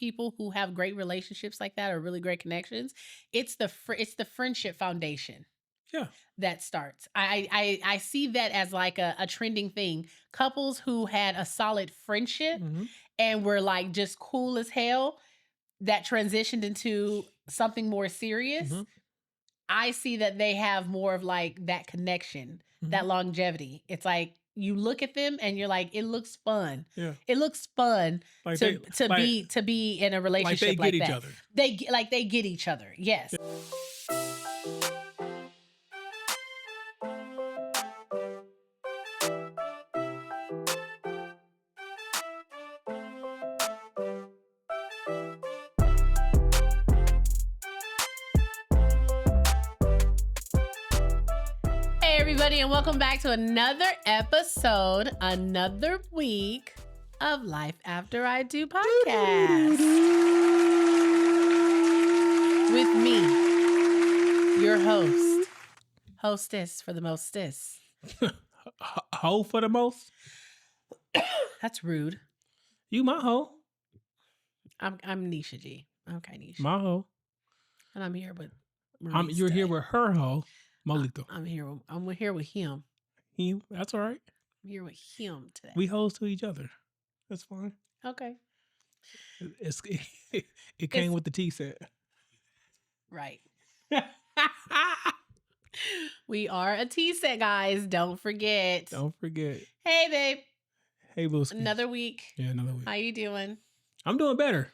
people who have great relationships like that or really great connections, it's the friendship foundation. Yeah. That starts. I see that as like a trending thing. Couples who had a solid friendship and were like just cool as hell that transitioned into something more serious. I see that they have more of like that connection, that longevity. It's like you look at them and you're like, it looks fun. Yeah. It looks fun like to be in a relationship like they like get that. each other. They get each other. Yes. Yeah. Everybody, and welcome back to another episode, another week of Life After I Do podcast. With me, your hostess for the mostess. Hoe for the most? That's rude. You my hoe. I'm Nisha G. Okay, Nisha. My hoe. And I'm here with You're here with her hoe. Molito. I'm here with him. Him? That's all right. I'm here with him today. We hoes to each other. That's fine. Okay. It came with the tea set. Right. We are a tea set, guys. Don't forget. Don't forget. Hey, babe. Hey, Booski. Another week. Yeah, another week. How you doing? I'm doing better.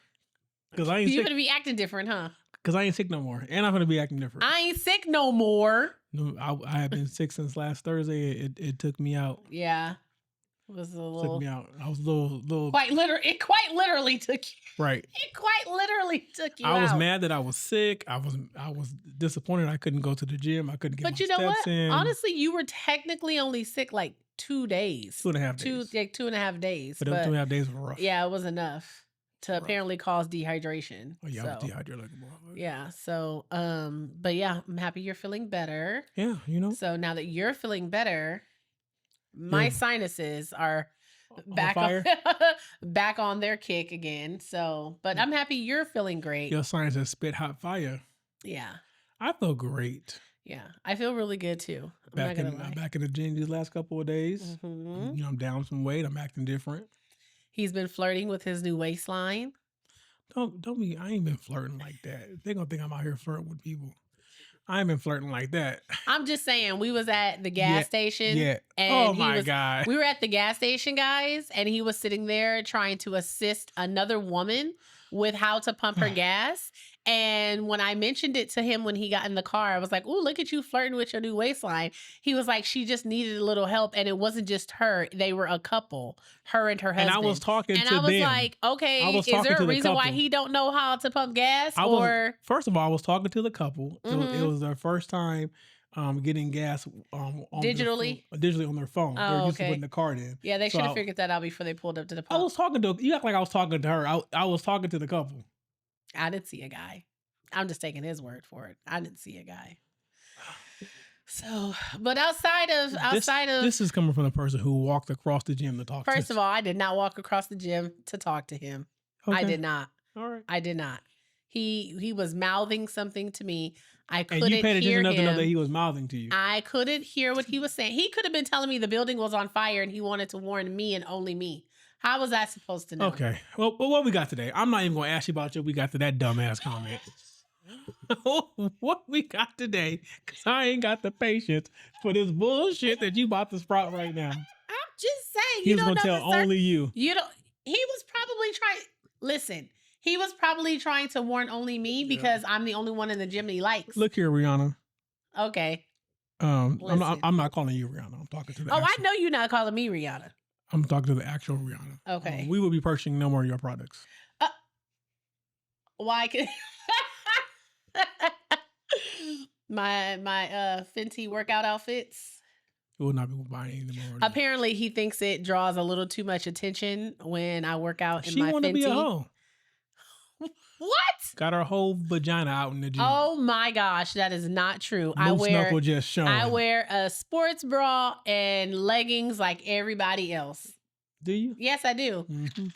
Because I ain't You're sick. going to be acting different, huh? Because I ain't sick no more. And I'm going to be acting different. I ain't sick no more. No, I have been sick since last Thursday. It took me out. Yeah. It was a little. Took me out. I was a little. It quite literally took you. Right. It quite literally took you out. I was mad that I was sick. I was disappointed I couldn't go to the gym. I couldn't get my steps in. But you know what? Honestly, you were technically only sick like 2 days. 2.5 days. 2.5 days. But 2.5 days were rough. Yeah, it was enough to apparently cause dehydration. Oh yeah, I was dehydrated like a motherfucker. Yeah. So, but yeah, I'm happy you're feeling better. Yeah, you know. So now that you're feeling better, my sinuses are back on fire? back on their kick again. So, but I'm happy you're feeling great. Your sinuses spit hot fire. Yeah. I feel great. Yeah, I feel really good too. Back in the gym these last couple of days. Mm-hmm. You know, I'm down some weight. I'm acting different. He's been flirting with his new waistline. Don't be. I ain't been flirting like that. They gonna think I'm out here flirting with people. I ain't been flirting like that. I'm just saying, we was at the gas station. Yeah. And oh my God. We were at the gas station, guys, and he was sitting there trying to assist another woman with how to pump her gas. And when I mentioned it to him when he got in the car, I was like, "Ooh, look at you flirting with your new waistline." He was like, "She just needed a little help." And it wasn't just her. They were a couple, her and her husband. And I was talking to them. And I was like, okay, is there a reason why he don't know how to pump gas? First of all, I was talking to the couple. It was their first time getting gas digitally on their phone. Oh, They're used to okay. putting the card in. Yeah, they should have figured that out before they pulled up to the pump. I was talking to you. Act like I was talking to her. I was talking to the couple. I didn't see a guy. I'm just taking his word for it. I didn't see a guy. So, but outside of this is coming from the person who walked across the gym to talk to. First of all, I did not walk across the gym to talk to him. Okay. I did not. All right. I did not. He was mouthing something to me. I couldn't hear him. And you paid attention enough to know that he was mouthing to you. I couldn't hear what he was saying. He could have been telling me the building was on fire and he wanted to warn me and only me. How was I supposed to know? Okay. Well, what we got today? I'm not even going to ask you about we got to that dumbass comment. What we got today? Because I ain't got the patience for this bullshit that you about to sprout right now. I'm just saying. He was going to tell only you. He was probably trying. Listen, he was probably trying to warn only me because I'm the only one in the gym that he likes. Look here, Rihanna. Okay. I'm not calling you Rihanna. I'm talking to the I know you're not calling me Rihanna. I'm talking to the actual Rihanna. Okay. We will be purchasing no more of your products. Why? my Fenty workout outfits. We will not be buying any more. Apparently, he thinks it draws a little too much attention when I work out in my Fenty. She want to be a hoe. What? Got her whole vagina out in the gym. Oh my gosh, that is not true. Knuckle just showing. I wear a sports bra and leggings like everybody else. Do you? Yes, I do. Mm-hmm.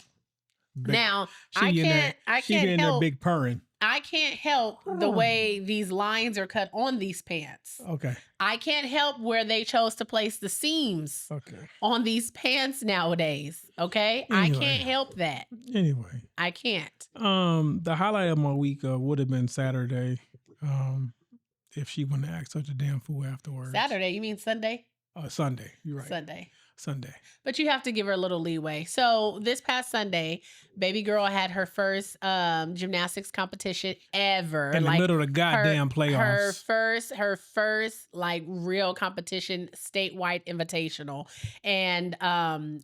Now, She be in there. I She be can't in there help big purring. I can't help the way these lines are cut on these pants. Okay. I can't help where they chose to place the seams Okay. on these pants nowadays. Okay. I Anyway. can't help that. Anyway. I can't. The highlight of my week would have been Saturday. If she wouldn't have act such a damn fool afterwards. Saturday, you mean Sunday? Sunday. You're right. Sunday. But you have to give her a little leeway. So this past Sunday, baby girl had her first gymnastics competition ever. In the middle of the goddamn playoffs. Her first like real competition, statewide invitational. And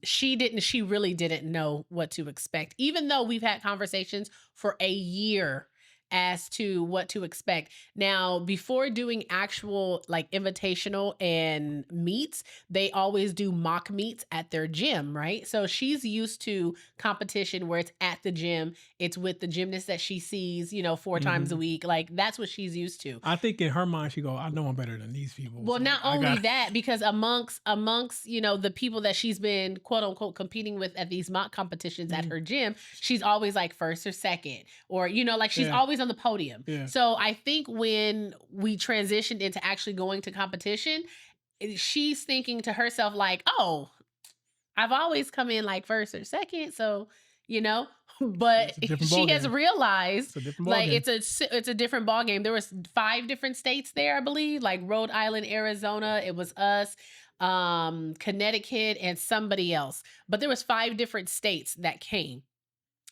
she really didn't know what to expect. Even though we've had conversations for a year as to what to expect. Now, before doing actual like invitational and meets, they always do mock meets at their gym, right? So she's used to competition where it's at the gym, it's with the gymnast that she sees, 4 times a week. Like that's what she's used to. I think in her mind, she go, I know I'm better than these people. Well, so not only that, because amongst, the people that she's been quote unquote competing with at these mock competitions at her gym, she's always like first or second, or, like she's always on the podium. Yeah. So I think when we transitioned into actually going to competition, she's thinking to herself like, oh, I've always come in like first or second. So, but she has realized like it's a different ball game. There was 5 different states there, I believe, like Rhode Island, Arizona. It was us, Connecticut, and somebody else. But there was 5 different states that came.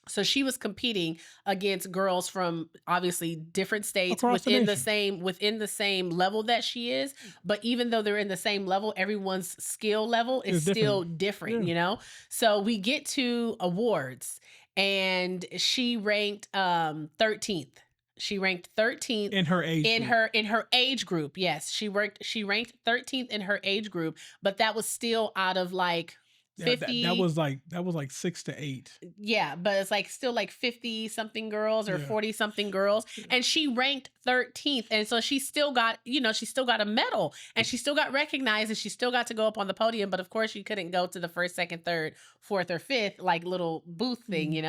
So she was competing against girls from obviously different states within the same level that she is. But even though they're in the same level, everyone's skill level is still different, So we get to awards and she ranked 13th. She ranked 13th in her age in her age group. Yes, she ranked 13th in her age group, but that was still out of like 50. That was like 6 to 8. Yeah, but it's like still like 50 something girls or 40 something girls, and she ranked 13th, and so she still got she still got a medal, and she still got recognized, and she still got to go up on the podium. But of course, she couldn't go to the first, second, third, fourth, or fifth like little booth thing,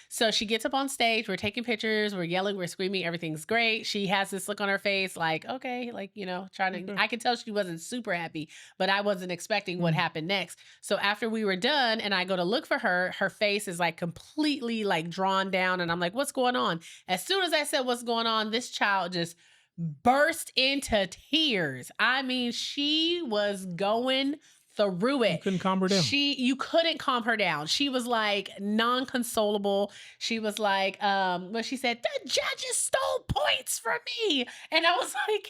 So she gets up on stage. We're taking pictures. We're yelling. We're screaming. Everything's great. She has this look on her face, like okay, like trying to. I could tell she wasn't super happy, but I wasn't expecting what happened next. So after we were done and I go to look for her, her face is like completely like drawn down, and I'm like, what's going on? As soon as I said what's going on, this child just burst into tears. I mean, she was going through it. You couldn't calm her down. You couldn't calm her down. She was like non-consolable. She was like, when she said, the judges stole points from me. And I was like,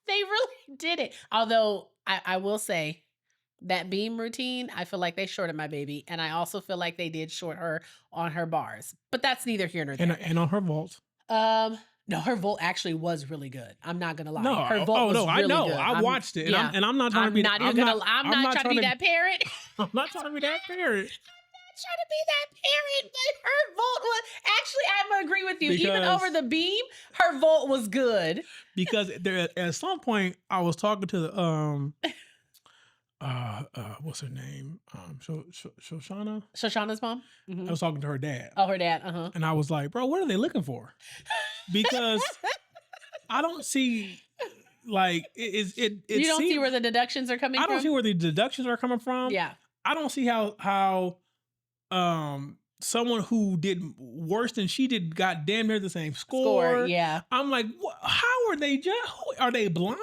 they really did it. Although I will say, that beam routine, I feel like they shorted my baby. And I also feel like they did short her on her bars. But that's neither here nor there. And on her vault. No, her vault actually was really good. I'm not gonna lie. No, her vault was really I know. Good. I watched it, and I'm not trying to be. I'm not trying to be that parent. I'm not trying to be that parent. Trying to be that parent, but her vault was actually. I'm gonna agree with you. Even over the beam, her vault was good. Because there, at some point, I was talking to the what's her name? Shoshana? Shoshana's mom? I was talking to her dad. Oh, her dad. And I was like, bro, what are they looking for? Because I don't see like it you don't see where the deductions are coming from? I don't see where the deductions are coming from. Yeah. I don't see how someone who did worse than she did got damn near the same score. Yeah. I'm like, how are they are they blind?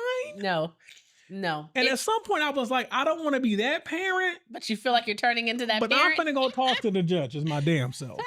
No. And at some point I was like, I don't want to be that parent. But you feel like you're turning into that parent? But I'm going to go talk to the judge as my damn self.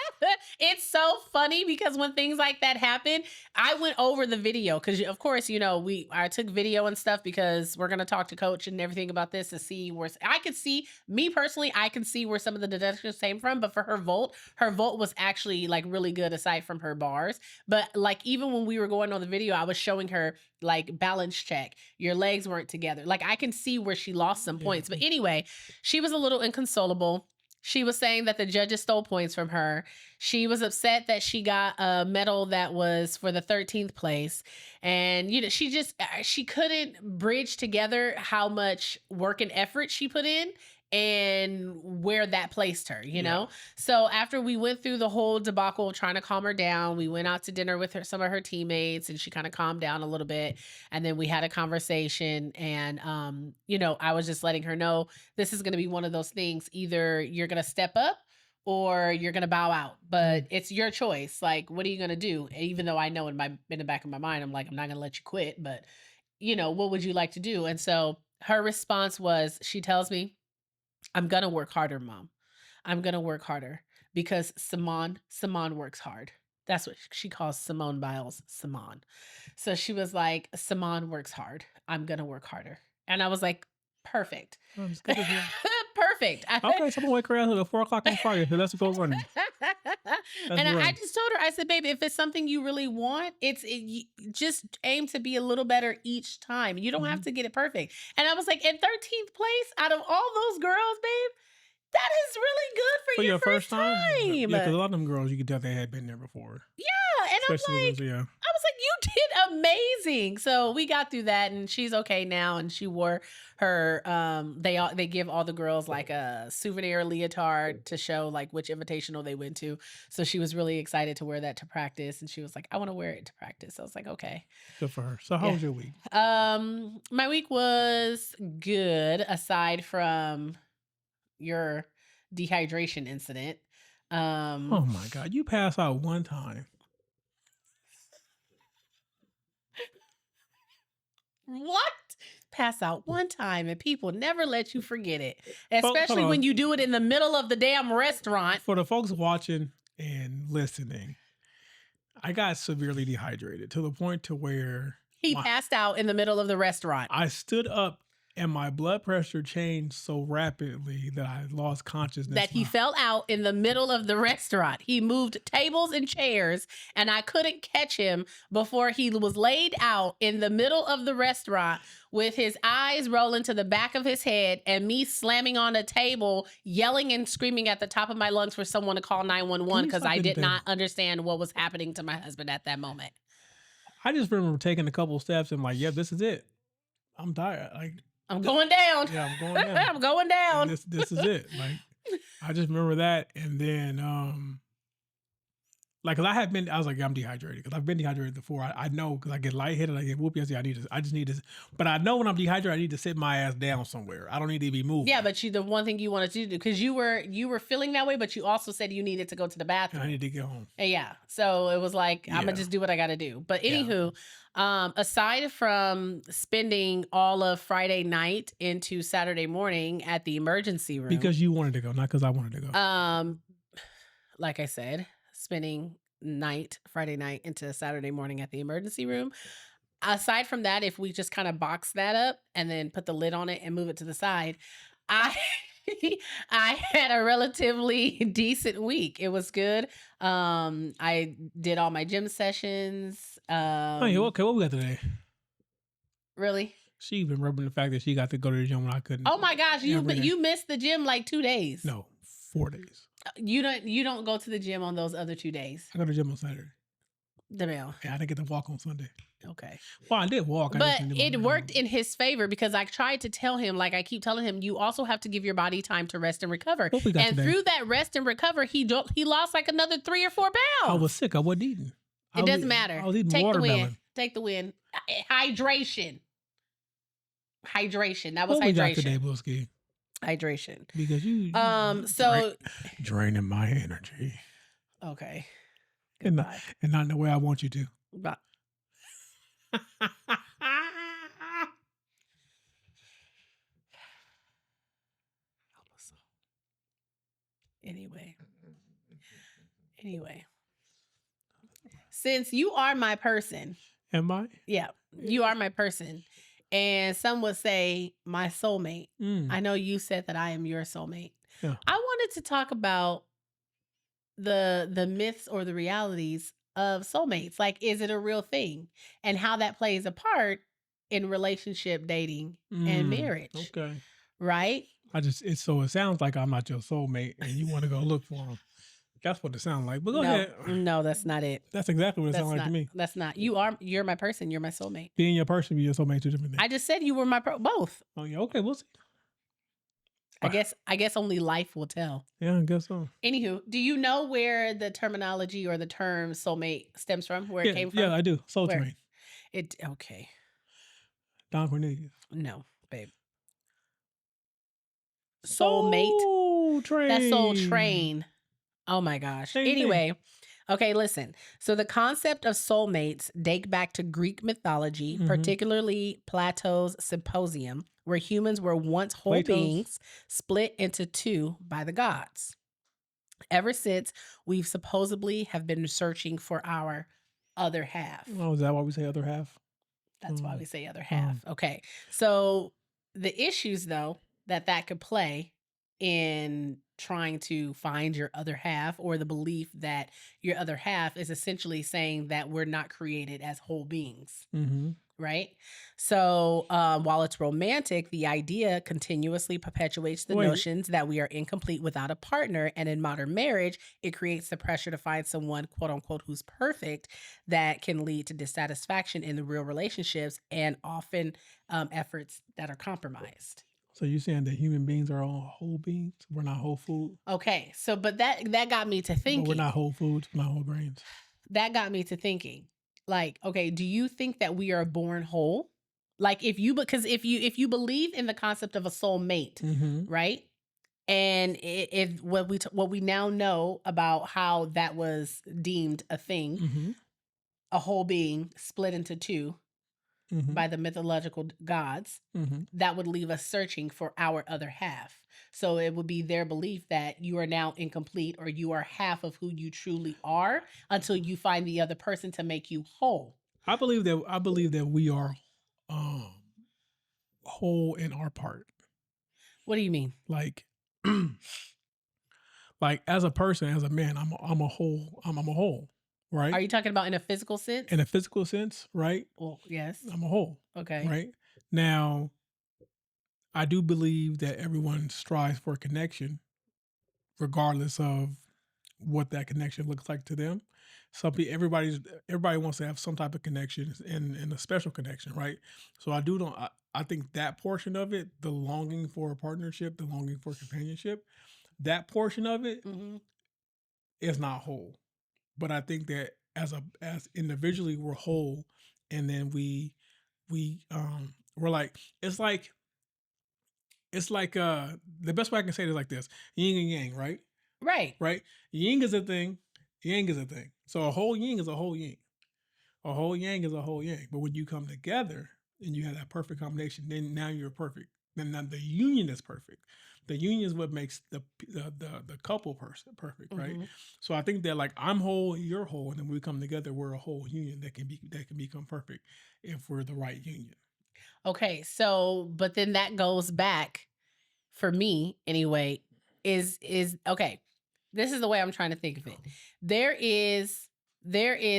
It's so funny because when things like that happen, I went over the video because, of course, I took video and stuff because we're going to talk to coach and everything about this to see where I could see, me personally, I can see where some of the deductions came from. But for her vault was actually like really good aside from her bars. But like even when we were going on the video, I was showing her like balance check. Your legs weren't together. Like I can see where she lost some points. But anyway, she was a little inconsolable. She was saying that the judges stole points from her. She was upset that she got a medal that was for the 13th place. And, she couldn't bridge together how much work and effort she put in and where that placed her, you Yeah. know? So after we went through the whole debacle trying to calm her down, we went out to dinner with some of her teammates, and she kind of calmed down a little bit. And then we had a conversation, and you know, I was just letting her know this is going to be one of those things. Either you're going to step up or you're going to bow out, but it's your choice. Like, what are you going to do? Even though I know in the back of my mind, I'm like, I'm not going to let you quit, but you know, what would you like to do? And so her response was, she tells me, I'm gonna work harder, Mom. I'm gonna work harder because Simone works hard. That's what she calls Simone Biles, Simone. So she was like, Simone works hard. I'm gonna work harder. And I was like, perfect. It's good to hear. Perfect. Okay, so I'm gonna wake her up at 4 o'clock on Friday. So let's go running. And I just told her, I said, baby, if it's something you really want, you just aim to be a little better each time. You don't have to get it perfect. And I was like, in 13th place out of all those girls, babe, that is really good for your first time. Yeah, because a lot of them girls, you could tell they had been there before. Yeah, and Especially I was like, you did amazing. So we got through that, and she's okay now. And she wore her. They give all the girls like a souvenir leotard to show like which invitational they went to. So she was really excited to wear that to practice, and she was like, I want to wear it to practice. I was like, okay, good for her. So how was your week? My week was good, aside from your dehydration incident. Oh my God, you passed out one time. What? Pass out one time and people never let you forget it. Especially hold when on. you do it in the middle of the damn restaurant. For the folks watching and listening, I got severely dehydrated to the point to where He passed out in the middle of the restaurant. I stood up and my blood pressure changed so rapidly that I lost consciousness. That he fell out in the middle of the restaurant. He moved tables and chairs, and I couldn't catch him before he was laid out in the middle of the restaurant with his eyes rolling to the back of his head and me slamming on a table, yelling and screaming at the top of my lungs for someone to call 911 because I did not understand what was happening to my husband at that moment. I just remember taking a couple steps and like, yeah, this is it. I'm tired. Like, I'm going down. Yeah, I'm going down. I'm going down. This is it. Like, I just remember that, and then like, cause I was like, I'm dehydrated because I've been dehydrated before. I know because I get lightheaded, I get whoopy. I just need to. But I know when I'm dehydrated, I need to sit my ass down somewhere. I don't need to be moving. Yeah, but the one thing you wanted to do, because you were feeling that way, but you also said you needed to go to the bathroom. I need to get home. Yeah, so it was like, I'm gonna just do what I got to do. But anywho, aside from spending all of Friday night into Saturday morning at the emergency room, because you wanted to go, not because I wanted to go. Like I said, spending Friday night into Saturday morning at the emergency room. Aside from that, if we just kind of box that up and then put the lid on it and move it to the side, I had a relatively decent week. It was good. I did all my gym sessions. Okay, what we got today? Really? She even rubbing the fact that she got to go to the gym when I couldn't. Oh my gosh, you missed the gym like 2 days. No, 4 days. You don't go to the gym on those other 2 days. I go to the gym on Saturday. Yeah, I didn't get to walk on Sunday. Okay. Well, I did walk. But it worked in his favor because I tried to tell him, like I keep telling him, you also have to give your body time to rest and recover. What we got and today? Through that rest and recover, he lost like another 3 or 4 pounds. I was sick. I wasn't eating. It doesn't matter. I was eating Take watermelon. the win. Take the win. Hydration. That was what we got hydration. today, Booski? Hydration. Because you so draining my energy. Okay. And not in the way I want you to. But Anyway. Since you are my person. Am I? Yeah, you are my person. And some would say my soulmate. I know you said that I am your soulmate. Yeah. I wanted to talk about the myths or the realities of soulmates. Like, is it a real thing? And how that plays a part in relationship, dating, and marriage. Okay. Right? It sounds like I'm not your soulmate and you want to go look for him. That's what it sounds like. But go ahead. No, that's not it. That's exactly what it sounds like to me. That's not. You're my person. You're my soulmate. Being your person, being your soulmate, two different things. I just said you were my both. Oh yeah. Okay. We'll see. I guess only life will tell. Yeah, I guess so. Anywho, do you know where the terminology or the term soulmate stems from? Where it came Yeah, from? I do. Soul Where? Train. It okay. Don Cornelius. No, babe. Soulmate. Soul That's Soul Train. Train. Oh my gosh. Same thing. Anyway, okay, listen. So the concept of soulmates date back to Greek mythology, Mhm. particularly Plato's Symposium, where humans were once whole Plato's? beings split into two by the gods. Ever since, we've supposedly have been searching for our other half. Oh, is that why we say other half? That's why we say other Oh. half. Okay. So the issues though that could play in trying to find your other half, or the belief that your other half is essentially saying that we're not created as whole beings. Mhm. Right. So while it's romantic, the idea continuously perpetuates the Wait. notions that we are incomplete without a partner. And in modern marriage, it creates the pressure to find someone, quote unquote, who's perfect, that can lead to dissatisfaction in the real relationships and often efforts that are compromised. So you saying that human beings are all whole beings? We're not whole food? Okay. So, but that got me to But we're thinking. not whole foods, we're not whole grains. That got me to thinking. Like, okay, do you think that we are born whole? Like if you because if you believe in the concept of a soulmate, Mhm. right? And if what we now know about how that was deemed a thing, Mhm. a whole being split into two Mhm. by the mythological gods, Mhm. that would leave us searching for our other half. So it would be their belief that you are now incomplete, or you are half of who you truly are, until you find the other person to make you whole. I believe that we are um whole in our part. What do you mean? Like like as a person, as a man, I'm a whole. I'm a whole, right? Are you talking about in a physical sense? In a physical sense, right? Well, yes. I'm a whole, Okay. right? Now, I do believe that everyone strives for a connection, regardless of what that connection looks like to them. Everybody wants to have some type of connection and a special connection, right? So I do don't I think that portion of it, the longing for a partnership, the longing for companionship, that portion of it Mhm. is not whole. But I think that as individually we're whole, and then we're like it's like the best way I can say it is like this: yin and yang, right? Right. Right? Yin is a thing, yang is a thing. So a whole yin is a whole yin. A whole yang is a whole yang. But when you come together and you have that perfect combination, then now you're perfect. Then now the union is perfect. The union is what makes the couple person perfect, right? Mhm. So I think that like I'm whole, you're whole, and then we come together, we're a whole union that can become perfect if we're the right union. Okay. So, but then that goes back, for me anyway, is okay. This is the way I'm trying to think of it. There is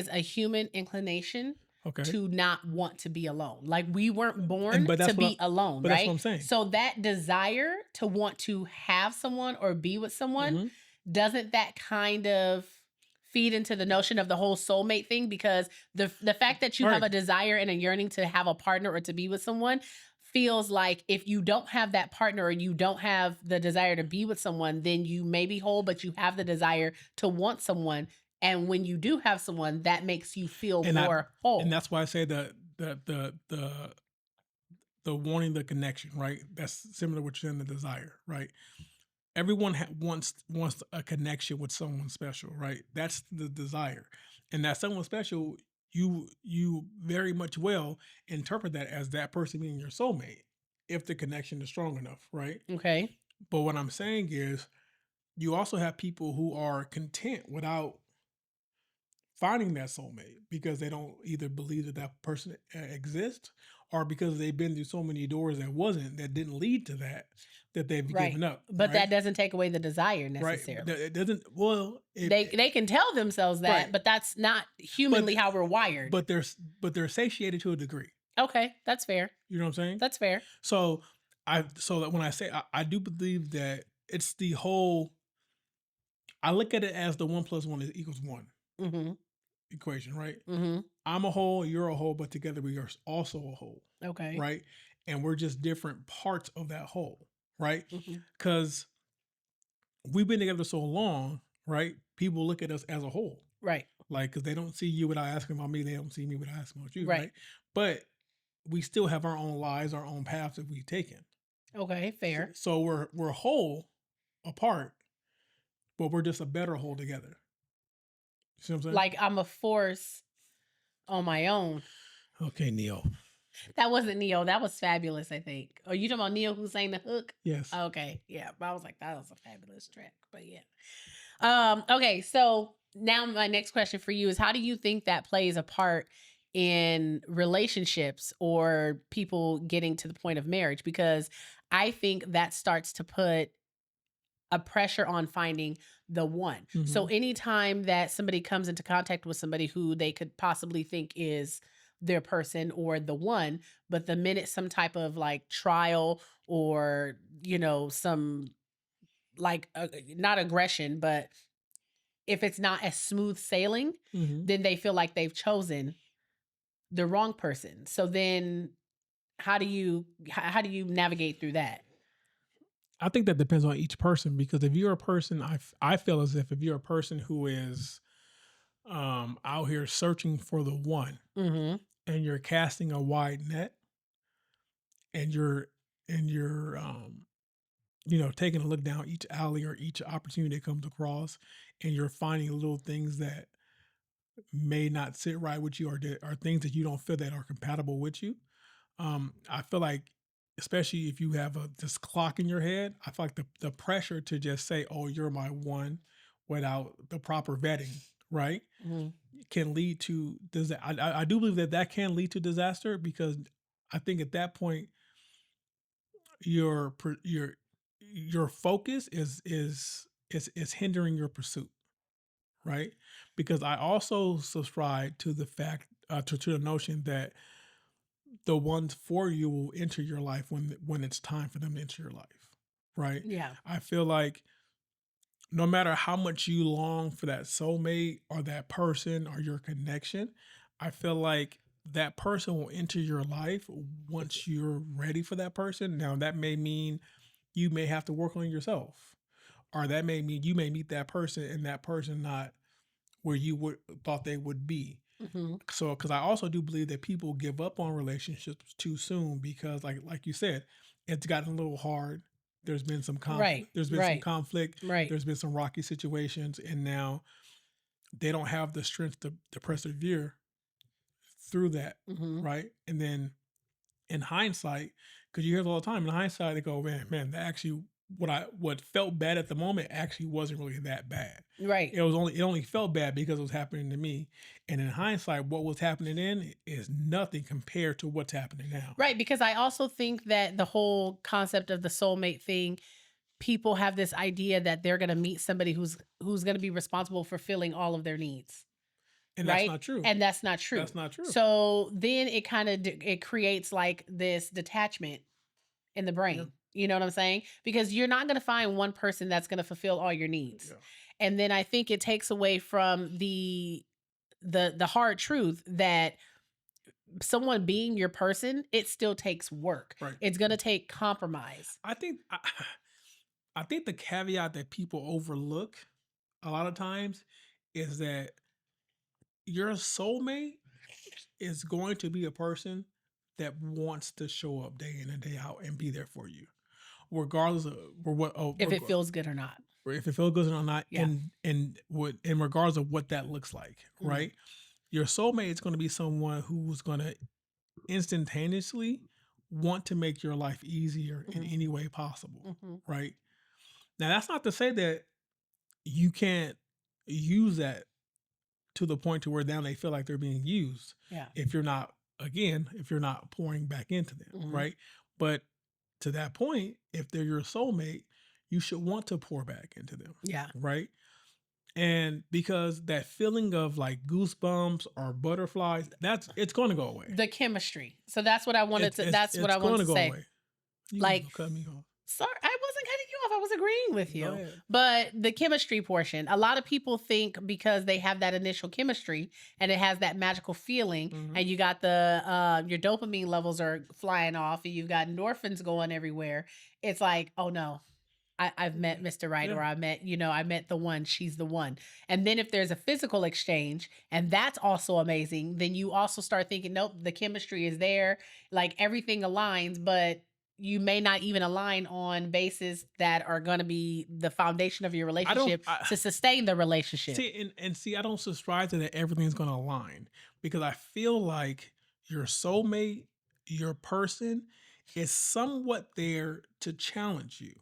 a human inclination Okay. to not want to be alone. Like we weren't born But to that's be alone, but that's what right? I'm saying. So that desire to want to have someone or be with someone, Mhm. doesn't that kind of feed into the notion of the whole soulmate thing? Because the fact that you have Right. a desire and a yearning to have a partner or to be with someone feels like if you don't have that partner, or you don't have the desire to be with someone, then you may be whole, but you have the desire to want someone. And when you do have someone, that makes you feel And more whole. and that's why I say the wanting the connection, right? That's similar to what you're saying, the desire, right? Everyone wants a connection with someone special, right? That's the desire, and that someone special, you very much well interpret that as that person being your soulmate, if the connection is strong enough, right? Okay. But what I'm saying is, you also have people who are content without finding that soulmate because they don't either believe that that person exists, or because they've been through so many doors that didn't lead to that they've Right. given up, But right? that doesn't take away the desire Right. necessarily. It doesn't. Well, They can tell themselves that, Right. but that's not humanly how we're wired. but they're satiated to a degree. Okay, that's fair. You know what I'm saying? That's fair. So so that when I say I do believe that it's the whole. I look at it as the 1 + 1 equals 1 Mm-hmm. equation, right? Mm-hmm. I'm a whole, you're a whole, but together we are also a whole, Okay. right? And we're just different parts of that whole, right? Mm-hmm. Because we've been together so long, right? People look at us as a whole, Right. like because they don't see you without asking about me, they don't see me without asking about you, Right. right? But we still have our own lives, our own paths that we've taken. Okay, fair. So we're whole apart, but we're just a better whole together. You see what I'm saying? Like I'm a force on my own. Okay, Neo. That wasn't Neo. That was Fabulous, I think. Oh, you talking about Neo who sang the hook? Yes. Okay, yeah. But I was like, that was a fabulous track. But yeah. Okay, so now my next question for you is how do you think that plays a part in relationships or people getting to the point of marriage? Because I think that starts to put a pressure on finding the one. So Mhm. anytime that somebody comes into contact with somebody who they could possibly think is their person or the one, but the minute some type of like trial or, some like not aggression, but if it's not as smooth sailing, Mhm. then they feel like they've chosen the wrong person. So then how do you navigate through that? I think that depends on each person because if you're a person, I feel as if you're a person who is out here searching for the one Mhm. and you're casting a wide net and you're taking a look down each alley or each opportunity that comes across and you're finding little things that may not sit right with you or things that you don't feel that are compatible with you. I feel like, especially if you have this clock in your head, I feel like the pressure to just say, "Oh, you're my one," without the proper vetting, right, Mhm. can lead to I do believe that can lead to disaster because I think at that point your your focus is hindering your pursuit, right? Because I also subscribe to the fact to the notion that the ones for you will enter your life when it's time for them to enter your life, right? Yeah. I feel like no matter how much you long for that soulmate or that person or your connection, I feel like that person will enter your life once you're ready for that person. Now that may mean you may have to work on yourself, or that may mean you may meet that person and that person not where you would thought they would be. Mhm. So, because I also do believe that people give up on relationships too soon because, like you said, it's gotten a little hard. There's been some conflict. Right. There's been some Right. conflict. Right. There's been some rocky situations, and now they don't have the strength to persevere through that, Mhm. right? And then in hindsight, because you hear it all the time, in hindsight they go, man, that actually what felt bad at the moment actually wasn't really that bad. Right. It only felt bad because it was happening to me. And in hindsight, what was happening then is nothing compared to what's happening now. Right, because I also think that the whole concept of the soulmate thing, people have this idea that they're going to meet somebody who's going to be responsible for filling all of their needs, And that's right? not true. And that's not true. That's not true. So then it kind of it creates like this detachment in the brain. Yeah. You know what I'm saying? Because you're not going to find one person that's going to fulfill all your needs. Yeah. And then I think it takes away from the hard truth that someone being your person, it still takes work. Right. It's going to take compromise. I think the caveat that people overlook a lot of times is that your soulmate is going to be a person that wants to show up day in and day out and be there for you, regardless of or what. Oh, If it feels good or not. or if it feels good or not, Yeah. and what in regards of what that looks like, Mhm. right? Your soulmate is going to be someone who's going to instantaneously want to make your life easier in Mhm. any way possible, Mhm. right? Now that's not to say that you can't use that to the point to where now they feel like they're being used. Yeah. If you're not, again, if you're not pouring back into them, Mhm. right? But to that point, if they're your soulmate, you should want to pour back into them, Yeah. right? And because that feeling of like goosebumps or butterflies, it's going to go away. The chemistry. So that's what I wanted to It's going going to to go say. away. You Like, gonna cut me off. sorry, I wasn't cutting you if I was agreeing with Go you. ahead. But the chemistry portion, a lot of people think because they have that initial chemistry and it has that magical feeling, Mhm. and you got the your dopamine levels are flying off, and you've got endorphins going everywhere. It's like, oh no, I've met Mr. Right, Yeah. or I met the one, she's the one. And then if there's a physical exchange, and that's also amazing, then you also start thinking, nope, the chemistry is there, like everything aligns, but you may not even align on bases that are going to be the foundation of your I don't relationship I, to sustain the relationship. see and see. I don't subscribe to that. Everything's going to align because I feel like your soulmate, your person, is somewhat there to challenge you,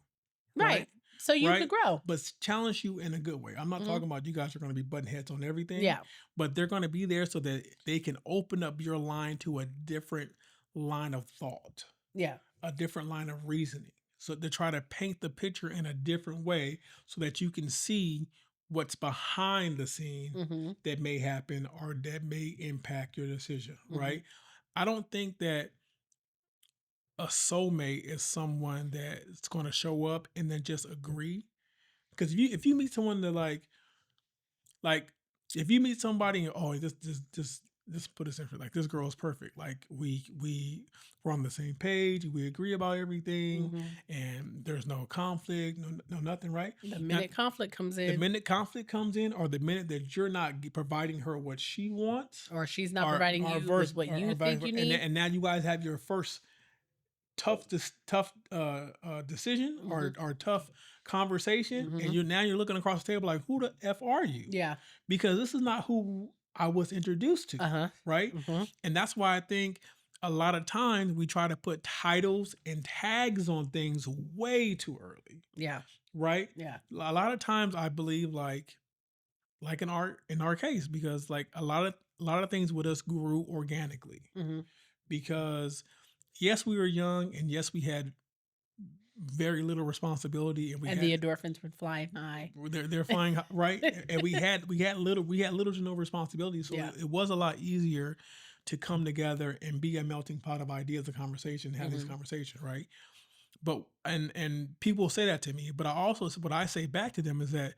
right? Right. So you could Right? grow. But challenge you in a good way. I'm not Mhm. talking about you guys are going to be button heads on everything, Yeah. but they're going to be there so that they can open up your line to a different line of thought, Yeah. a different line of reasoning. So to try to paint the picture in a different way so that you can see what's behind the scene Mhm. that may happen or that may impact your decision, Mhm. right? I don't think that a soulmate is someone that's going to show up and then just agree. Because if you meet someone that like if you meet somebody and oh this put us in for like this girl is perfect, like we're on the same page, we agree about everything, Mhm. and there's no conflict, no nothing, right? The Now minute conflict comes the in, minute conflict comes in, or the minute that you're not providing her what she wants, or she's not or providing or you verse with what or you vice think versa, you need. and now you guys have your first tough decision Mhm. or tough conversation, and Mhm. you're looking across the table like, who the f are you? Yeah. Because this is not who I was introduced to, Uh-huh. right? Mhm. And that's why I think a lot of times we try to put titles and tags on things way too early, Yeah. right? Yeah. A lot of times I believe like in our case, because like a lot of things with us grew organically, Mhm. because yes, we were young, and yes, we had very little responsibility, and we And had the endorphins would fly high. they're flying right, and we had little to no responsibility, so Yeah. it was a lot easier to come together and be a melting pot of ideas, a conversation, have these Mhm. conversations, right? But and people say that to me, but I also what I say back to them is that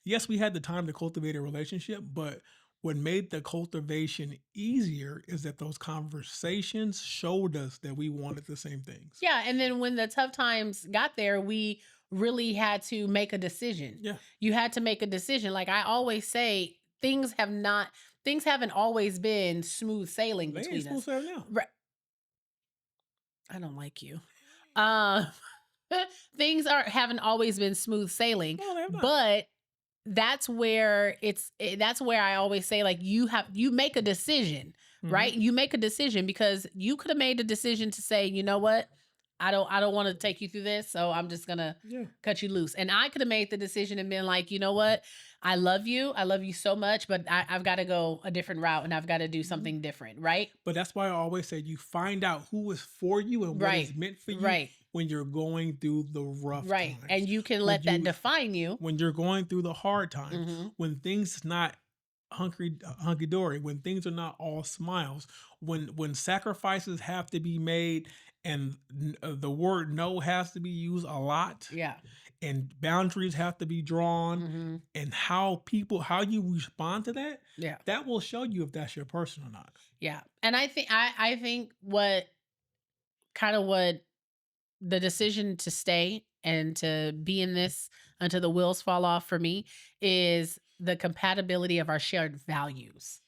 yes, we had the time to cultivate a relationship, but what made the cultivation easier is that those conversations showed us that we wanted the same things. Yeah, and then when the tough times got there, we really had to make a decision. Yeah, You had to make a decision. Like I always say, things haven't always been smooth sailing they ain't between supposed us. to have now. Right. I don't like you. Uh things are haven't always been smooth sailing, No, they have not. but that's where I always say, like, you make a decision, Hmm. right? You make a decision because you could have made a decision to say, you know what, I don't want to take you through this, so I'm just gonna Yeah. cut you loose. And I could have made the decision and been like, you know what, I love you so much, but I've got to go a different route, and I've got to do Mhm. something different, right? But that's why I always say you find out who is for you and what is Right, meant for you right, when you're going through the rough right. times. And you can When let that you define you. when you're going through the hard times, Hmm. when things not hunky dory, when things are not all smiles, when sacrifices have to be made, and the word no has to be used a lot, Yeah. and boundaries have to be drawn, Hmm. and how you respond to that, Yeah. that will show you if that's your person or not. Yeah. And I think what the decision to stay and to be in this until the wheels fall off for me is the compatibility of our shared values,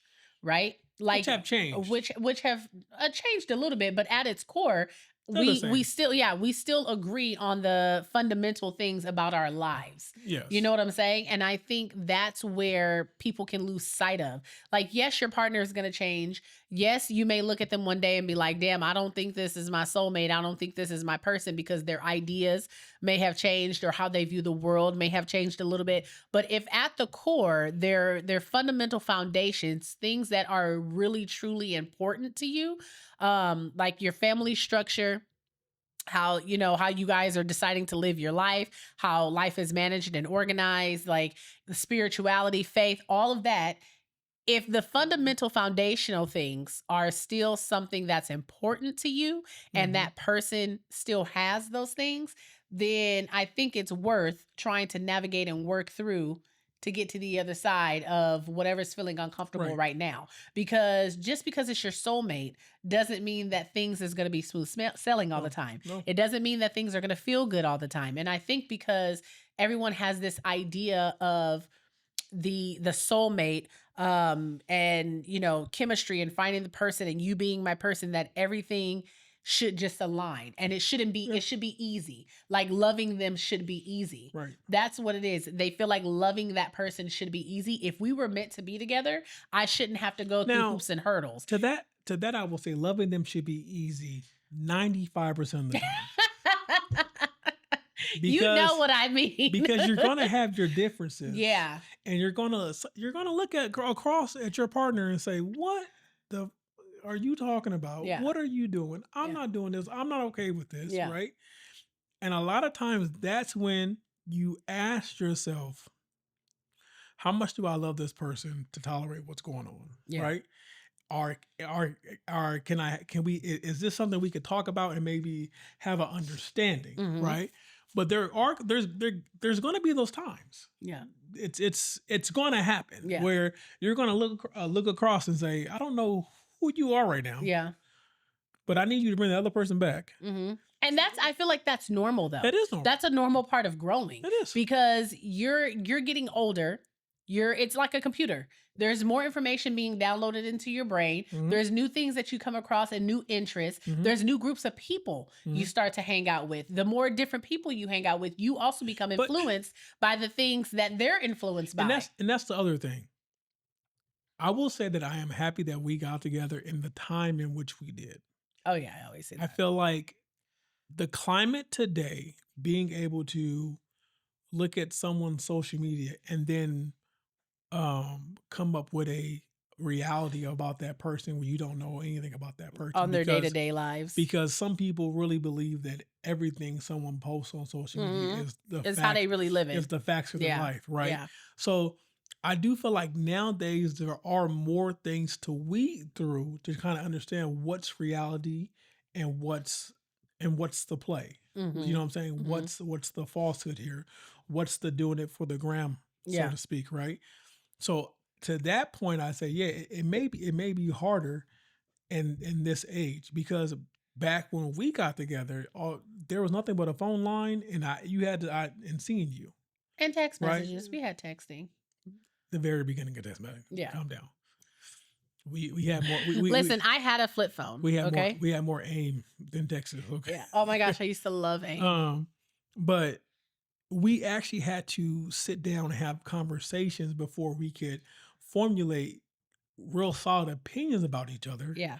right? Which Like have changed. which have changed a little bit, but at its core, They're the we same. still, yeah, we still agree on the fundamental things about our lives. You Yes. know what I'm saying? And I think that's where people can lose sight of. Like, yes, your partner is going to change. Yes, you may look at them one day and be like, damn, I don't think this is my soulmate. I don't think this is my person, because their ideas may have changed, or how they view the world may have changed a little bit. But if at the core, their fundamental foundations, things that are really truly important to you, like your family structure, how you guys are deciding to live your life, how life is managed and organized, like the spirituality, faith, all of that, if the fundamental foundational things are still something that's important to you, and Hmm. that person still has those things, then I think it's worth trying to navigate and work through to get to the other side of whatever's feeling uncomfortable right now. Because just because it's your soulmate doesn't mean that things is going to be smooth sailing all the time. No. It doesn't mean that things are going to feel good all the time. And I think because everyone has this idea of the soulmate and chemistry and finding the person and you being my person, that everything should just align, and it shouldn't be Yeah. it should be easy. Like loving them should be easy. Right. That's what it is. They feel like loving that person should be easy. If we were meant to be together, I shouldn't have to go through Now, hoops and hurdles. To that, I will say loving them should be easy 95% of the time. You know what I mean. Because you're gonna have your differences. Yeah. And you're gonna look across at your partner and say, "What the are you talking about? Yeah. What are you doing? I'm Yeah. not doing this. I'm not okay with this." Yeah. Right. And a lot of times that's when you ask yourself, how much do I love this person to tolerate what's going on? Yeah. Right. Is this something we could talk about and maybe have an understanding? Mhm. Right. But there's going to be those times. Yeah. It's going to happen Yeah. where you're going to look across and say, I don't know who you are right now. Yeah. But I need you to bring the other person back. Mm-hmm. And I feel like that's normal though. That is normal. That's a normal part of growing. It is. Because you're getting older. It's like a computer. There's more information being downloaded into your brain. Mhm. There's new things that you come across and new interests. Mhm. There's new groups of people you Mhm. start to hang out with. The more different people you hang out with, you also become But- influenced by the things that they're influenced by. And that's the other thing. I will say that I am happy that we got together in the time in which we did. Oh yeah, I always say I that. feel like the climate today, being able to look at someone's social media and then come up with a reality about that person when you don't know anything about that person On their day-to-day lives. because some people really believe that everything someone posts on social media It's how they really live it. is the facts of their Yeah. life, right? Yeah. So I do feel like nowadays there are more things to weed through to kind of understand what's reality and what's the play. Mhm. You know what I'm saying? Mhm. What's the falsehood here? What's the doing it for the gram, Yeah. so to speak, right? So to that point, I say, yeah, it may be harder in this age because back when we got together, there was nothing but a phone line, and and seeing you And text Right. messages. We had texting. the very beginning of this, man. Yeah. Calm down. We had more. Listen, I had a flip phone. we had okay. more. We had more aim than Texas. Okay. Yeah. Oh my gosh, I used to love AIM. But we actually had to sit down and have conversations before we could formulate real solid opinions about each other. Yeah.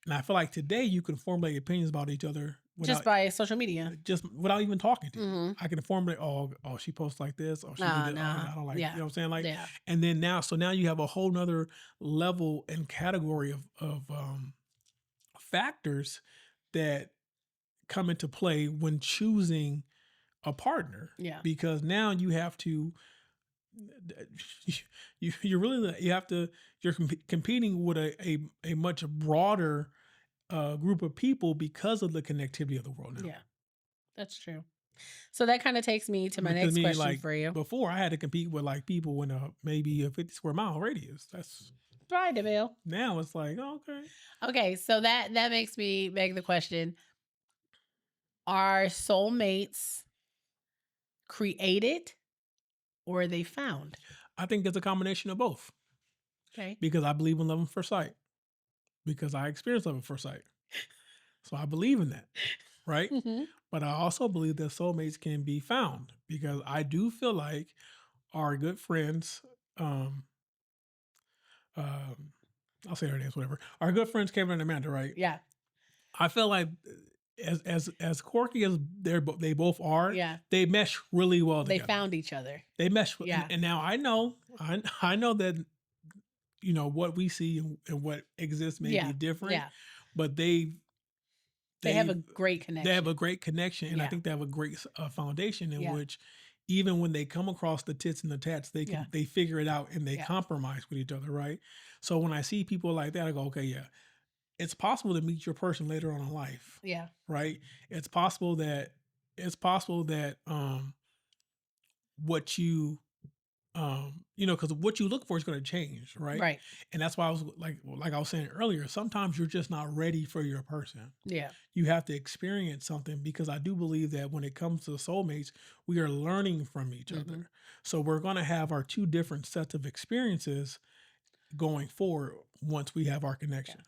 And I feel like today you can formulate opinions about each other Just by social media. just without even talking to you. Mhm. I can formulate, oh, she posts like this, or she Nah, did that, nah. I don't like Yeah. you know what I'm saying? Like, Yeah. and then now you have a whole nother level and category of factors that come into play when choosing a partner. Yeah. Because now you have to you're competing with a much broader group of people because of the connectivity of the world now. Yeah. That's true. So that kind of takes me to my Because next question for you. Before I had to compete with like people in maybe a 50 square mile radius. That's Right, Deville. now it's like, oh, okay. Okay, so that makes me beg the question: are soulmates created or are they found? I think it's a combination of both Okay. because I believe in love at first sight because I experienced love at first sight. So I believe in that, right? Mhm. But I also believe that soulmates can be found because I do feel like our good friends, I'll say their names, whatever. Our good friends Kevin and Amanda, right? Yeah. I feel like as quirky as they both are, Yeah. they mesh really well They together. found each other. They mesh, Yeah. and now I know that what we see and what exists may Yeah. be different, Yeah. but They have a great connection. they have a great connection, and I Yeah. think they have a great foundation in Yeah. which even when they come across the tits and the tats, Yeah. they figure it out and they Yeah. compromise with each other, right? So when I see people like that, I go, okay, yeah, it's possible to meet your person later on in life, Yeah. right? It's possible that it's possible that what you because what you look for is going to change, right? Right. And that's why I was like I was saying earlier, sometimes you're just not ready for your person. Yeah. You have to experience something, because I do believe that when it comes to soulmates, we are learning from each other. So we're going to have our two different sets of experiences going forward once we have our connection.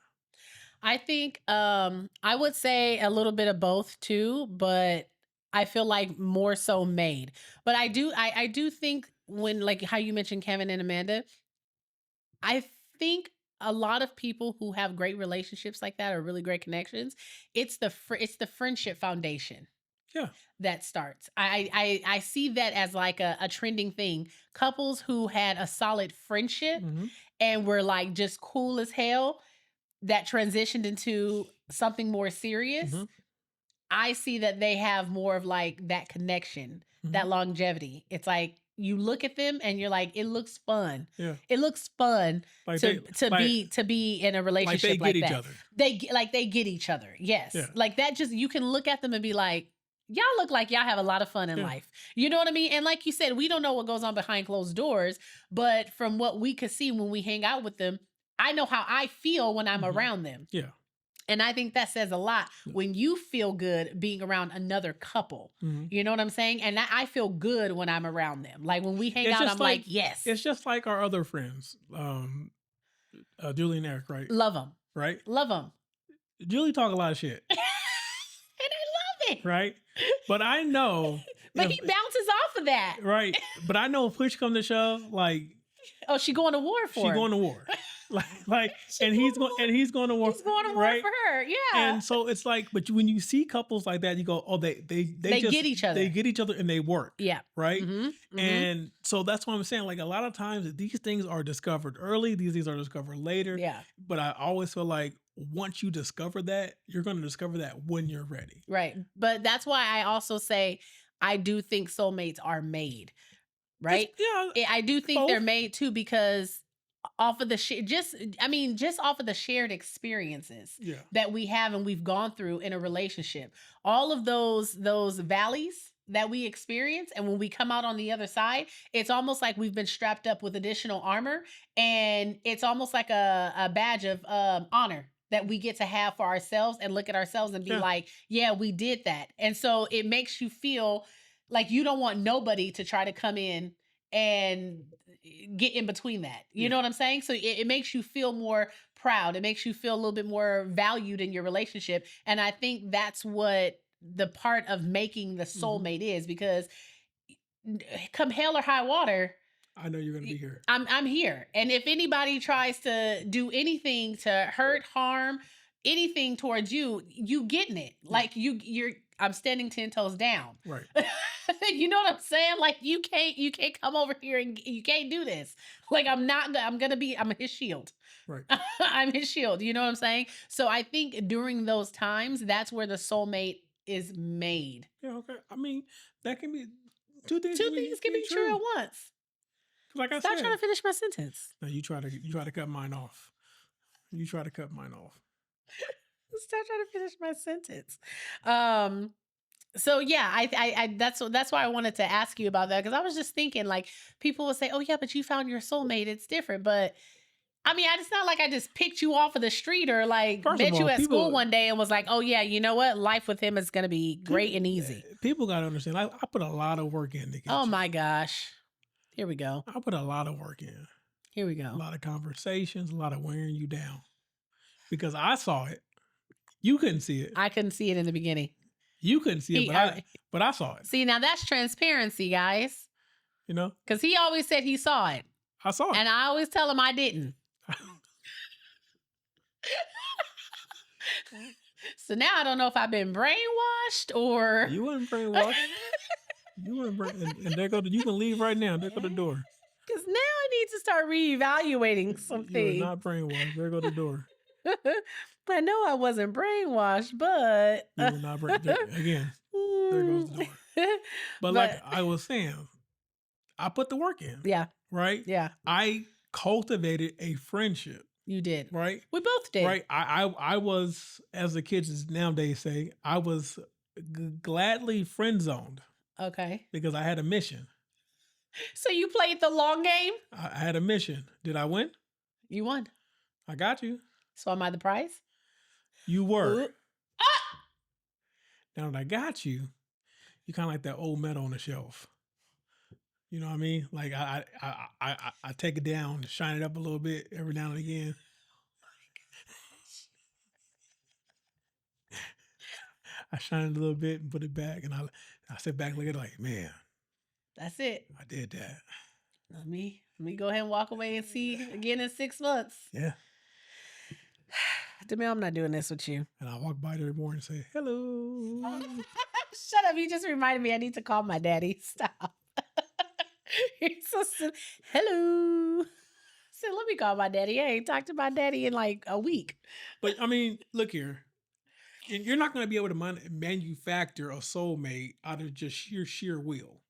I think I would say a little bit of both too, but I feel like more so made. But I do think when, like how you mentioned Kevin and Amanda, I think a lot of people who have great relationships like that or really great connections, it's the friendship foundation Yeah. that starts. I see that as like a trending thing. Couples who had a solid friendship Mm-hmm. and were like just cool as hell that transitioned into something more serious. Mm-hmm. I see that they have more of like that connection, Mm-hmm. that longevity. It's like you look at them and you're like, it looks fun. Yeah. It looks fun Like to be in a relationship like they like get each that. other. They get each other. Yes. Yeah. Like that, just you can look at them and be like, y'all look like y'all have a lot of fun in Yeah. life. You know what I mean? And like you said, we don't know what goes on behind closed doors, but from what we could see when we hang out with them, I know how I feel when I'm Mhm. around them. Yeah. And I think that says a lot when you feel good being around another couple. Mhm. You know what I'm saying? And I feel good when I'm around them. Like when we hang It's out, just I'm like, yes, It's just like our other friends, Julie and Eric, right? love them, Right? love them. Julie talk a lot of shit, And I love it. right? But I know, But if, he bounces off of that. right? But I know if push come to shove, like Oh, she going to war for she him. going to war, like, and he's going to war. He's going to war right? for her. Yeah. And so it's like, but when you see couples like that, you go, oh, they just get each other. They get each other and they work. Yeah. Right. Mm-hmm. And so that's what I'm saying. Like a lot of times these things are discovered early, these things are discovered later. Yeah. But I always feel like once you discover that, you're going to discover that when you're ready. Right. But that's why I also say I do think soulmates are made. Right? I do think they're made too, because off of the just off of the shared experiences that we have and we've gone through in a relationship. All of those valleys that we experience, and when we come out on the other side, it's almost like we've been strapped up with additional armor, and it's almost like a badge of honor that we get to have for ourselves and look at ourselves and be like, yeah, we did that. And so it makes you feel like you don't want nobody to try to come in and get in between that. You know what I'm saying? So it makes you feel more proud. It makes you feel a little bit more valued in your relationship. And I think that's what the part of making the soulmate is, because come hell or high water, I know you're going to be here. I'm here. And if anybody tries to do anything to hurt, harm, anything towards you, you getting it. Like I'm standing 10 toes down. Right. You know what I'm saying? Like you can't come over here and you can't do this. Like I'm his shield. Right. I'm his shield. You know what I'm saying? So I think during those times, that's where the soulmate is made. Yeah. Okay. I mean, that can be two things. Two things can be true at once. Like I Stop said, trying to finish my sentence. No, you try to cut mine off. You try to cut mine off. Stop trying to finish my sentence. So yeah, I that's why I wanted to ask you about that, because I was just thinking, like, people will say, "Oh yeah, but you found your soulmate. It's different." But I mean, it's not like I just picked you off of the street or like met you at school one day and was like, "Oh yeah, you know what? Life with him is gonna be great and easy." People gotta understand. I put a lot of work in to get you. My gosh, here we go. I put a lot of work in. Here we go. A lot of conversations, a lot of wearing you down, because I saw it. You couldn't see it. I couldn't see it in the beginning. You couldn't see it, but I saw it. See, now that's transparency, guys. You know? Because he always said he saw it. I saw it. And I always tell him I didn't. So now I don't know if I've been brainwashed or... You weren't brainwashed. You weren't brainwashed. And there go you can leave right now. There go the door. Because now I need to start reevaluating something. You're not brainwashed. There go the door. I know I wasn't brainwashed, but... You were not brainwashed. Again, there goes the door. But like I was saying, I put the work in. Yeah. Right? Yeah. I cultivated a friendship. You did. Right? We both did. Right? I was, as the kids nowadays say, I was gladly friend zoned Okay. because I had a mission. So you played the long game? I had a mission. Did I win? You won. I got you. So am I the prize? You were. Ooh. Ah! Now that I got you, you kind of like that old metal on the shelf. You know what I mean? Like I take it down, shine it up a little bit every now and again. I shine it a little bit and put it back, and I sit back, look at it like, man, That's it. I did that. Let me go ahead and walk away and see again in 6 months. Yeah. Demille, I'm not doing this with you. And I walk by there every morning and say, hello. Shut up. You just reminded me I need to call my daddy. Stop. You're so silly. Hello. So let me call my daddy. I ain't talked to my daddy in like a week. But I mean, look here. You're not going to be able to manufacture a soulmate out of just sheer will.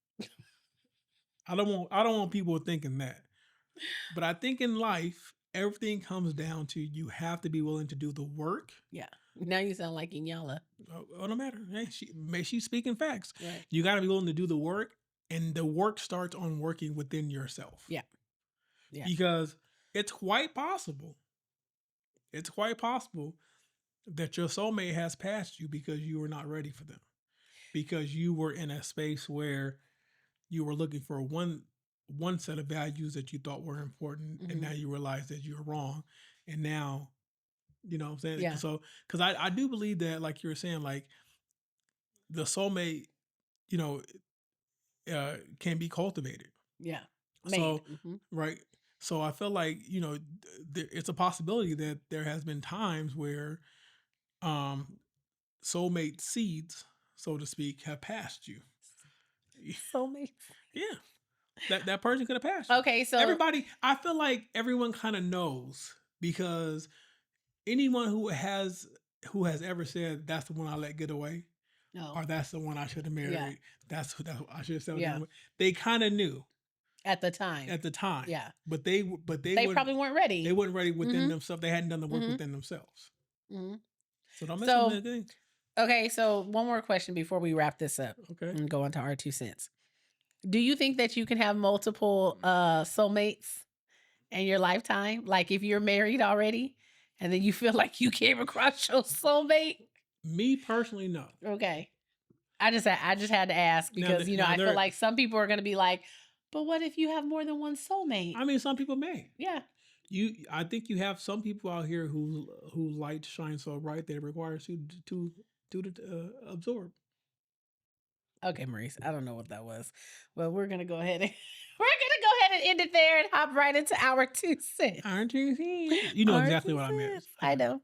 I don't want people thinking that. But I think in life, everything comes down to you have to be willing to do the work. Yeah. Now you sound like Inyala. Oh, no matter. Hey, she's speaking facts. Right. You got to be willing to do the work, and the work starts on working within yourself. Yeah. Yeah. Because it's quite possible. It's quite possible that your soulmate has passed you because you were not ready for them. Because you were in a space where you were looking for one set of values that you thought were important, and now you realize that you're wrong. And now, you know what I'm saying? Yeah. So, because I do believe that, like you were saying, like the soulmate, you know, can be cultivated. Yeah. So, right. So I feel like, you know, it's a possibility that there has been times where soulmate seeds, so to speak, have passed you. Soulmate. Yeah. That person could have passed you. Okay, so everybody, I feel like everyone kind of knows, because anyone who has ever said that's the one I let get away, or that's the one I should have married, that's who I should have settled down with, they kind of knew at the time. Yeah. But they probably weren't ready. They weren't ready within themselves. They hadn't done the work within themselves. So don't mess with anything. Okay, so one more question before we wrap this up. Okay. And go on to our 2 cents. Do you think that you can have multiple soulmates in your lifetime? Like if you're married already and then you feel like you came across your soulmate? Me personally, no. Okay. I just had to ask because, I feel like some people are going to be like, but what if you have more than one soulmate? I mean, some people may. Yeah. I think you have some people out here who light shines so bright that it requires you to absorb. Okay, Maurice, I don't know what that was. Well, we're gonna go ahead and end it there and hop right into our 2 cents. Our 2 cents. You know exactly what I meant. I know.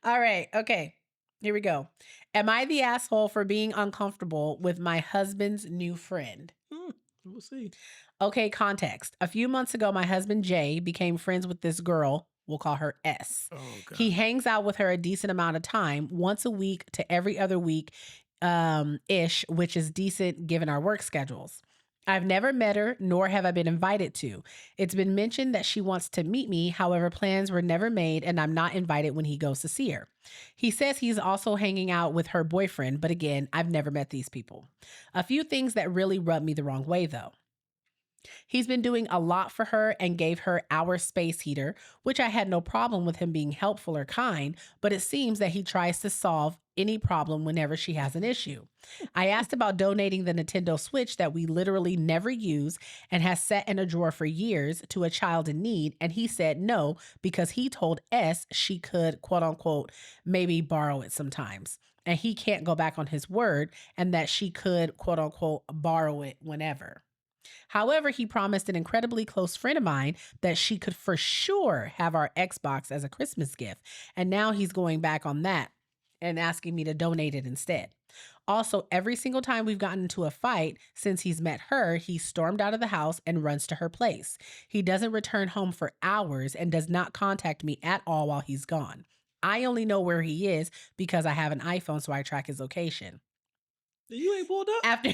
All right. Okay. Here we go. Am I the asshole for being uncomfortable with my husband's new friend? We'll see. Okay, context. A few months ago, my husband, Jay, became friends with this girl. We'll call her S. Oh, God. He hangs out with her a decent amount of time, once a week to every other week ish, which is decent given our work schedules. I've never met her, nor have I been invited to. It's been mentioned that she wants to meet me. However, plans were never made, and I'm not invited when he goes to see her. He says he's also hanging out with her boyfriend, but again, I've never met these people. A few things that really rub me the wrong way, though. He's been doing a lot for her and gave her our space heater, which I had no problem with him being helpful or kind, but it seems that he tries to solve any problem whenever she has an issue. I asked about donating the Nintendo Switch that we literally never use and has sat in a drawer for years to a child in need, and he said no because he told S she could, quote unquote, maybe borrow it sometimes, and he can't go back on his word, and that she could, quote unquote, borrow it whenever. However, he promised an incredibly close friend of mine that she could for sure have our Xbox as a Christmas gift. And now he's going back on that and asking me to donate it instead. Also, every single time we've gotten into a fight since he's met her, he stormed out of the house and runs to her place. He doesn't return home for hours and does not contact me at all while he's gone. I only know where he is because I have an iPhone, so I track his location. You ain't pulled up?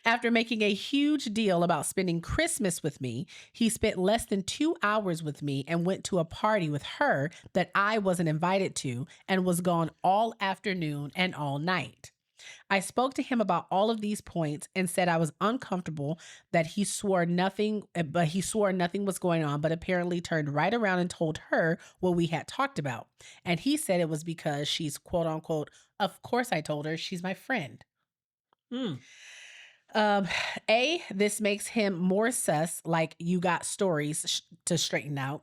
After making a huge deal about spending Christmas with me, he spent less than 2 hours with me and went to a party with her that I wasn't invited to and was gone all afternoon and all night. I spoke to him about all of these points and said I was uncomfortable that he swore nothing was going on, but apparently turned right around and told her what we had talked about. And he said it was because she's quote unquote, of course I told her she's my friend. Hmm. Um, this makes him more sus, like you got stories to straighten out.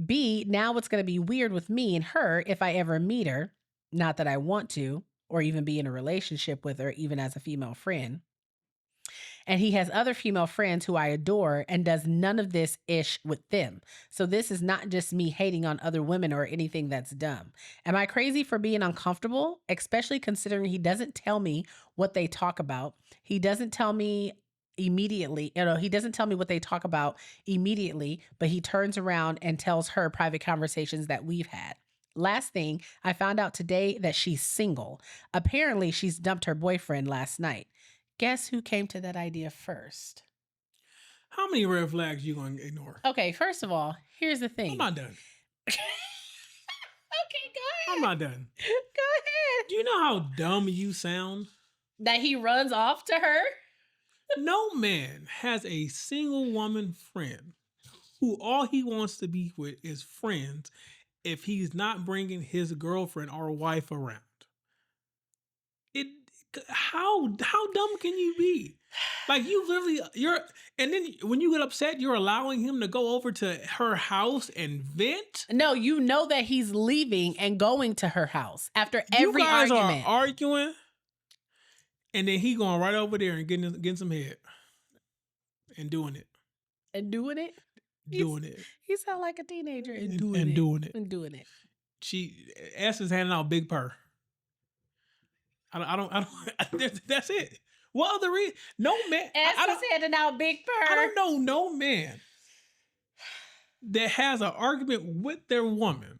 B, now it's going to be weird with me and her if I ever meet her. Not that I want to, or even be in a relationship with her, even as a female friend. And he has other female friends who I adore and does none of this ish with them. So this is not just me hating on other women or anything that's dumb. Am I crazy for being uncomfortable? Especially considering he doesn't tell me what they talk about. He doesn't tell me immediately, he doesn't tell me what they talk about immediately, but he turns around and tells her private conversations that we've had. Last thing, I found out today that she's single. Apparently, she's dumped her boyfriend last night. Guess who came to that idea first? How many red flags you gonna ignore? Okay, first of all, here's the thing. I'm not done. Okay, go ahead. I'm not done. Go ahead. Do you know how dumb you sound? That he runs off to her? No man has a single woman friend who all he wants to be with is friends if he's not bringing his girlfriend or wife around. How dumb can you be? Like and then when you get upset, you're allowing him to go over to her house and vent. No, you know that he's leaving and going to her house after every you guys argument. are arguing, and then he going right over there and getting some head and doing it. And doing it? Doing it. He sound like a teenager and doing it. S is handing out big purr. I don't. That's it. What other reason? No man. S is handing out big purr. I don't know no man that has an argument with their woman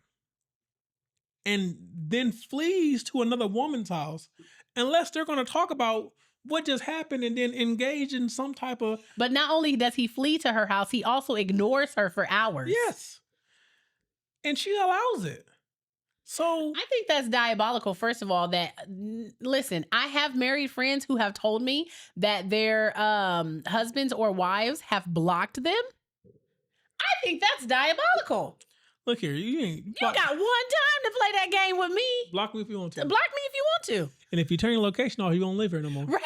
and then flees to another woman's house unless they're going to talk about what just happened and then engage in some type of. But not only does he flee to her house, he also ignores her for hours. Yes. And she allows it. So I think that's diabolical. First of all, listen, I have married friends who have told me that their husbands or wives have blocked them. I think that's diabolical. Look here, you got one time to play that game with me. Block me if you want to. Block me if you want to. And if you turn your location off, you won't live here no more. Right.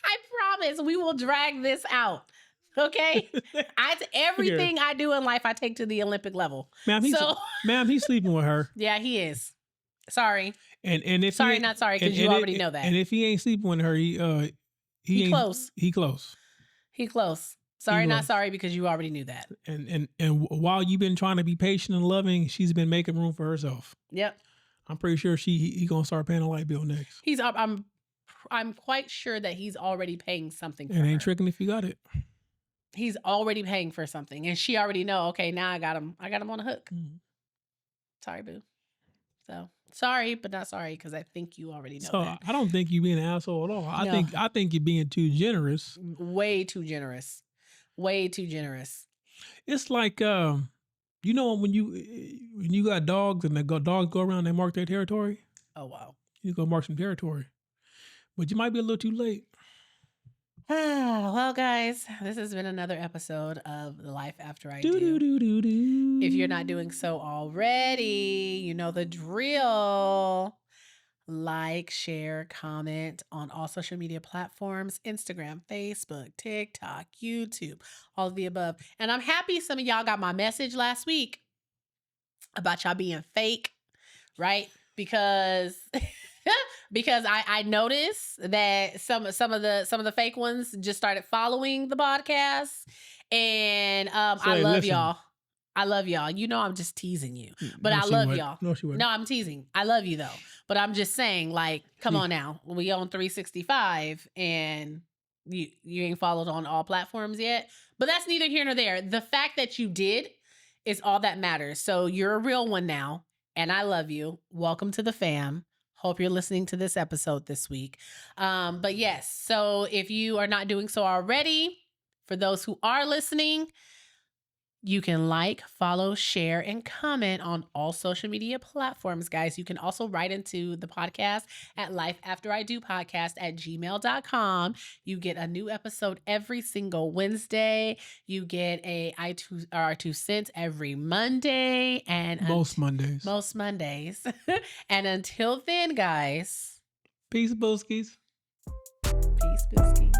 I promise we will drag this out. Okay? Everything I do in life, I take to the Olympic level. Ma'am, he's sleeping with her. Yeah, he is. Sorry. And if sorry, not sorry, because you already know that. And if he ain't sleeping with her, he close. He close. He close. Sorry, not sorry, because you already knew that. And while you've been trying to be patient and loving, she's been making room for herself. Yep. I'm pretty sure he gonna start paying a light bill next. I'm quite sure that he's already paying something for her. It ain't her. tricking if you got it. He's already paying for something, and she already know. Okay, now I got him on a hook. Mm-hmm. Sorry, boo. So sorry, but not sorry, because I think you already know. So that. I don't think you being an asshole at all. I think you're being too generous. Way too generous. Way too generous. It's like when you got dogs and dogs go around, they mark their territory. Oh wow. You go mark some territory, but you might be a little too late. Well, guys, this has been another episode of The Life After I Do. If you're not doing so already, you know the drill. Like, share, comment on all social media platforms, Instagram, Facebook, TikTok, YouTube, all of the above. And I'm happy some of y'all got my message last week about y'all being fake, right? Because I noticed that some of the fake ones just started following the podcast, and I love y'all. I love y'all. You know I'm just teasing you, but I love y'all. No, she wouldn't. No, I'm teasing. I love you though, but I'm just saying, like, come on now. We on 365, and you ain't followed on all platforms yet. But that's neither here nor there. The fact that you did is all that matters. So you're a real one now, and I love you. Welcome to the fam. Hope you're listening to this episode this week. But yes, so if you are not doing so already, for those who are listening, you can like, follow, share, and comment on all social media platforms, guys. You can also write into the podcast at lifeafteridopodcast@gmail.com. You get a new episode every single Wednesday. You get our 2 cents every Monday. And Most Mondays. Most Mondays. And until then, guys. Peace, Booskies. Peace, Biscuits.